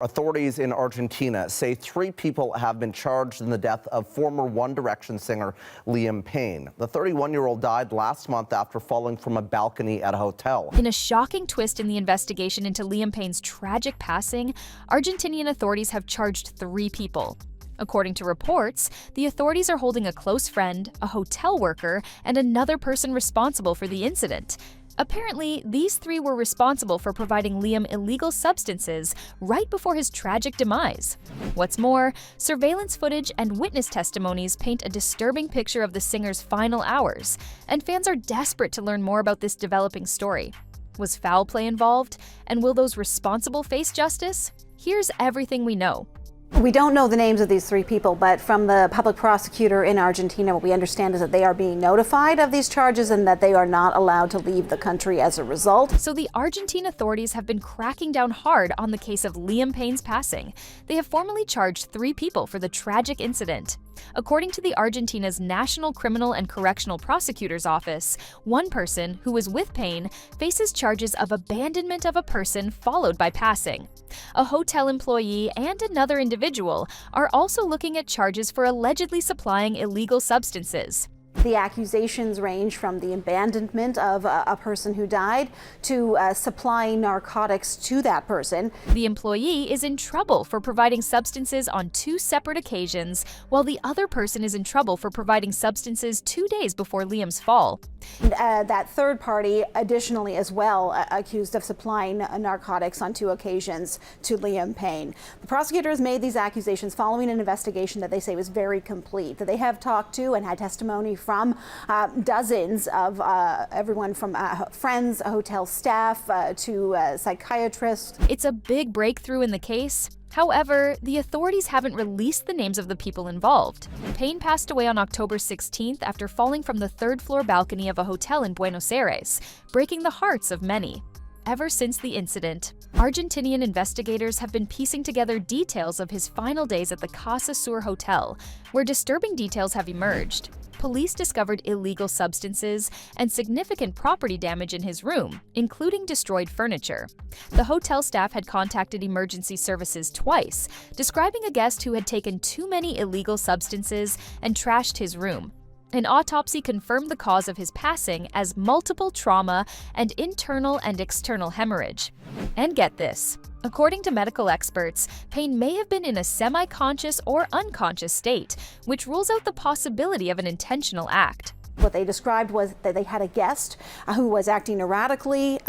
Authorities in Argentina say 3 people have been charged in the death of former One Direction singer Liam Payne. The 31-year-old died last month after falling from a balcony at a hotel. In a shocking twist in the investigation into Liam Payne's tragic passing, Argentinian authorities have charged 3 people. According to reports, the authorities are holding a close friend, a hotel worker, and another person responsible for the incident. Apparently, these 3 were responsible for providing Liam illegal substances right before his tragic demise. What's more, surveillance footage and witness testimonies paint a disturbing picture of the singer's final hours, and fans are desperate to learn more about this developing story. Was foul play involved? And will those responsible face justice? Here's everything we know. We don't know the names of these 3 people, but from the public prosecutor in Argentina, what we understand is that they are being notified of these charges and that they are not allowed to leave the country as a result. So the Argentine authorities have been cracking down hard on the case of Liam Payne's passing. They have formally charged 3 people for the tragic incident. According to the Argentina's National Criminal and Correctional Prosecutor's Office, one person, who was with Payne, faces charges of abandonment of a person followed by passing. A hotel employee and another individual are also looking at charges for allegedly supplying illegal substances. The accusations range from the abandonment of a person who died to supplying narcotics to that person. The employee is in trouble for providing substances on 2 separate occasions, while the other person is in trouble for providing substances 2 days before Liam's fall. That third party, additionally as well, accused of supplying narcotics on 2 occasions to Liam Payne. The prosecutors made these accusations following an investigation that they say was very complete, that they have talked to and had testimony from dozens of everyone from friends, hotel staff, to psychiatrists. It's a big breakthrough in the case. However, the authorities haven't released the names of the people involved. Payne passed away on October 16th after falling from the 3rd-floor balcony of a hotel in Buenos Aires, breaking the hearts of many. Ever since the incident, Argentinian investigators have been piecing together details of his final days at the Casa Sur Hotel, where disturbing details have emerged. Police discovered illegal substances and significant property damage in his room, including destroyed furniture. The hotel staff had contacted emergency services twice, describing a guest who had taken too many illegal substances and trashed his room. An autopsy confirmed the cause of his passing as multiple trauma and internal and external hemorrhage. And get this. According to medical experts, Payne may have been in a semi-conscious or unconscious state, which rules out the possibility of an intentional act. What they described was that they had a guest who was acting erratically,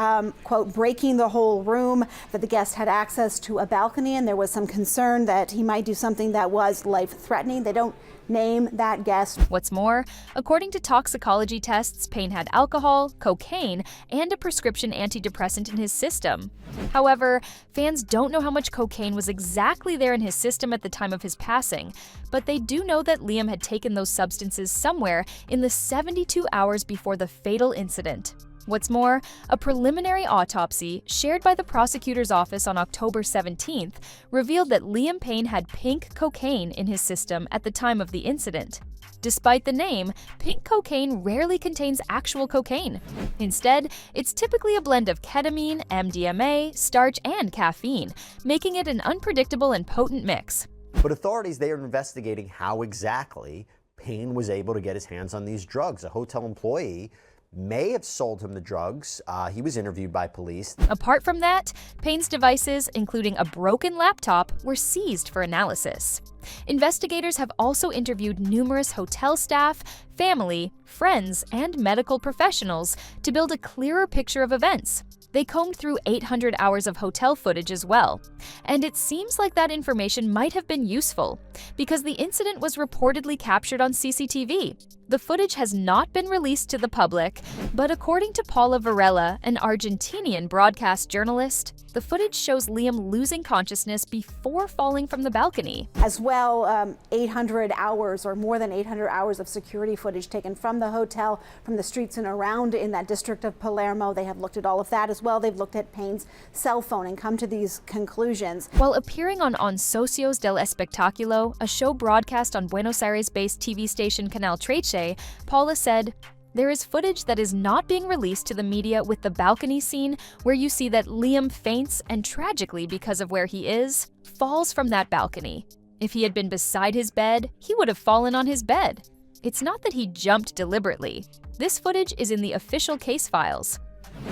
quote, breaking the whole room, that the guest had access to a balcony, and there was some concern that he might do something that was life-threatening. They don't name that guest. What's more, according to toxicology tests, Payne had alcohol, cocaine, and a prescription antidepressant in his system. However, fans don't know how much cocaine was exactly there in his system at the time of his passing, but they do know that Liam had taken those substances somewhere in the 72 hours before the fatal incident. What's more, a preliminary autopsy shared by the prosecutor's office on October 17th revealed that Liam Payne had pink cocaine in his system at the time of the incident. Despite the name, pink cocaine rarely contains actual cocaine. Instead, it's typically a blend of ketamine, MDMA, starch, and caffeine, making it an unpredictable and potent mix. But authorities, they are investigating how exactly Payne was able to get his hands on these drugs. A hotel employee may have sold him the drugs. He was interviewed by police. Apart from that, Payne's devices, including a broken laptop, were seized for analysis. Investigators have also interviewed numerous hotel staff, family, friends, and medical professionals to build a clearer picture of events. They combed through 800 hours of hotel footage as well. And it seems like that information might have been useful, because the incident was reportedly captured on CCTV. The footage has not been released to the public, but according to Paula Varela, an Argentinian broadcast journalist, the footage shows Liam losing consciousness before falling from the balcony. As well, 800 hours or more than 800 hours of security footage taken from the hotel, from the streets and around in that district of Palermo. They have looked at all of that as well. They've looked at Payne's cell phone and come to these conclusions. While appearing on Socios del Espectáculo, a show broadcast on Buenos Aires-based TV station Canal Trece, Paula said, "There is footage that is not being released to the media with the balcony scene where you see that Liam faints and tragically because of where he is, falls from that balcony. If he had been beside his bed, he would have fallen on his bed. It's not that he jumped deliberately. This footage is in the official case files.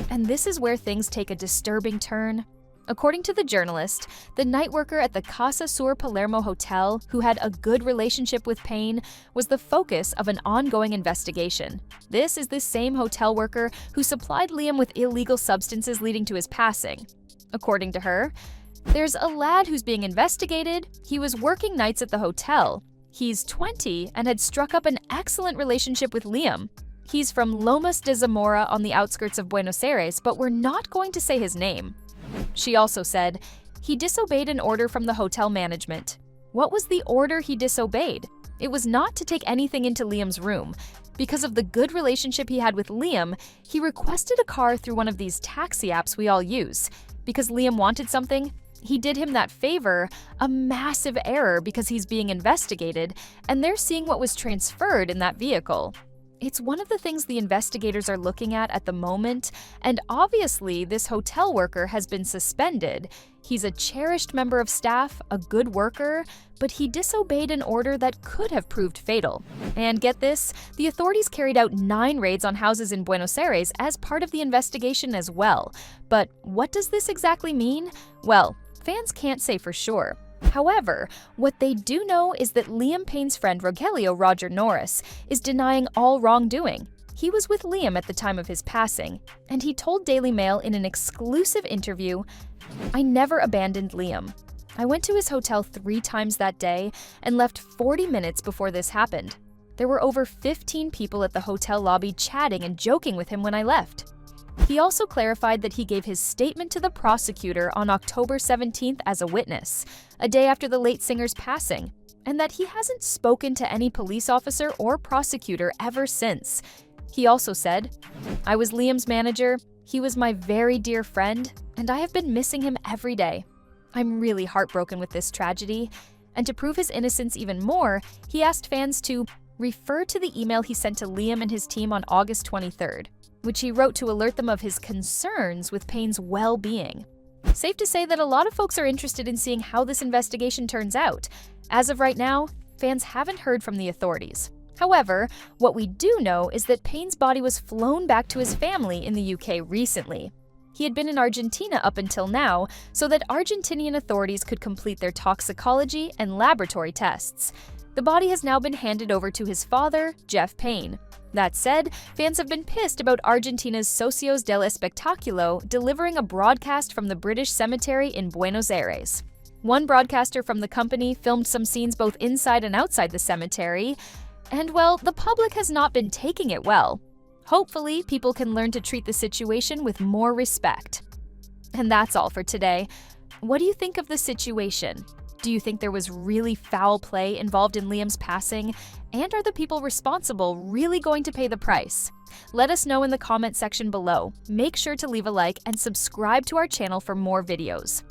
And this is where things take a disturbing turn. According to the journalist, the night worker at the Casa Sur Palermo Hotel, who had a good relationship with Payne, was the focus of an ongoing investigation. This is the same hotel worker who supplied Liam with illegal substances leading to his passing. According to her, there's a lad who's being investigated. He was working nights at the hotel. He's 20 and had struck up an excellent relationship with Liam. He's from Lomas de Zamora on the outskirts of Buenos Aires, but we're not going to say his name. She also said, he disobeyed an order from the hotel management. What was the order he disobeyed? It was not to take anything into Liam's room. Because of the good relationship he had with Liam, he requested a car through one of these taxi apps we all use. Because Liam wanted something, he did him that favor, a massive error because he's being investigated, and they're seeing what was transferred in that vehicle. It's one of the things the investigators are looking at the moment, and obviously this hotel worker has been suspended. He's a cherished member of staff, a good worker, but he disobeyed an order that could have proved fatal. And get this, the authorities carried out 9 raids on houses in Buenos Aires as part of the investigation as well. But what does this exactly mean? Well, fans can't say for sure. However, what they do know is that Liam Payne's friend Rogelio Roger Norris is denying all wrongdoing. He was with Liam at the time of his passing, and he told Daily Mail in an exclusive interview, "I never abandoned Liam. I went to his hotel 3 times that day and left 40 minutes before this happened. There were over 15 people at the hotel lobby chatting and joking with him when I left." He also clarified that he gave his statement to the prosecutor on October 17th as a witness, a day after the late singer's passing, and that he hasn't spoken to any police officer or prosecutor ever since. He also said, "I was Liam's manager, he was my very dear friend, and I have been missing him every day. I'm really heartbroken with this tragedy." And to prove his innocence even more, he asked fans to refer to the email he sent to Liam and his team on August 23rd. Which he wrote to alert them of his concerns with Payne's well-being. Safe to say that a lot of folks are interested in seeing how this investigation turns out. As of right now, fans haven't heard from the authorities. However, what we do know is that Payne's body was flown back to his family in the UK recently. He had been in Argentina up until now, so that Argentinian authorities could complete their toxicology and laboratory tests. The body has now been handed over to his father, Jeff Payne. That said, fans have been pissed about Argentina's Socios del Espectáculo delivering a broadcast from the British cemetery in Buenos Aires. One broadcaster from the company filmed some scenes both inside and outside the cemetery, and well, the public has not been taking it well. Hopefully, people can learn to treat the situation with more respect. And that's all for today. What do you think of the situation? Do you think there was really foul play involved in Liam's passing? And are the people responsible really going to pay the price? Let us know in the comment section below. Make sure to leave a like and subscribe to our channel for more videos.